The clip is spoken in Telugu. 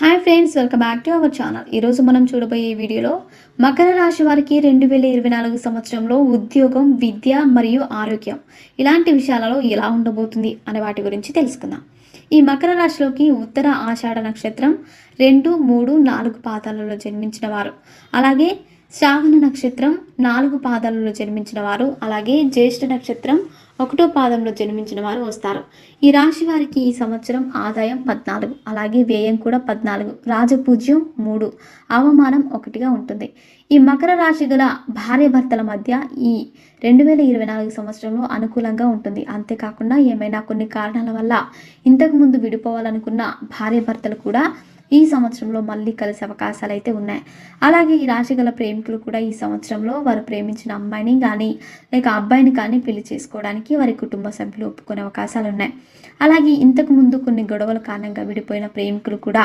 Hi friends, welcome back to our channel. ఈరోజు మనం చూడబోయే ఈ వీడియోలో మకర రాశి వారికి 2024 సంవత్సరంలో ఉద్యోగం, విద్య మరియు ఆరోగ్యం ఇలాంటి విషయాలలో ఎలా ఉండబోతుంది అనే వాటి గురించి తెలుసుకుందాం. ఈ మకర రాశిలోకి ఉత్తర ఆషాఢ నక్షత్రం 2, 3, 4 పాదాలలో జన్మించిన వారు, అలాగే శ్రావణ నక్షత్రం 4 పాదాలలో జన్మించిన వారు, అలాగే జ్యేష్ఠ నక్షత్రం 1వ పాదంలో జన్మించిన వారు వస్తారు. ఈ రాశి వారికి ఈ సంవత్సరం ఆదాయం 14, అలాగే వ్యయం కూడా 14, రాజపూజ్యం 3, అవమానం 1గా ఉంటుంది. ఈ మకర రాశి గల భార్యాభర్తల మధ్య ఈ 2024 సంవత్సరంలో అనుకూలంగా ఉంటుంది. అంతేకాకుండా ఏమైనా కొన్ని కారణాల వల్ల ఇంతకుముందు విడిపోవాలనుకున్న భార్యాభర్తలు కూడా ఈ సంవత్సరంలో మళ్ళీ కలిసే అవకాశాలు అయితే ఉన్నాయి. అలాగే ఈ రాశి గల ప్రేమికులు కూడా ఈ సంవత్సరంలో వారు ప్రేమించిన అమ్మాయిని కానీ లేక అబ్బాయిని కానీ పెళ్లి చేసుకోవడానికి వారి కుటుంబ సభ్యులు ఒప్పుకునే అవకాశాలు ఉన్నాయి. అలాగే ఇంతకు ముందు కొన్ని గొడవల కారణంగా విడిపోయిన ప్రేమికులు కూడా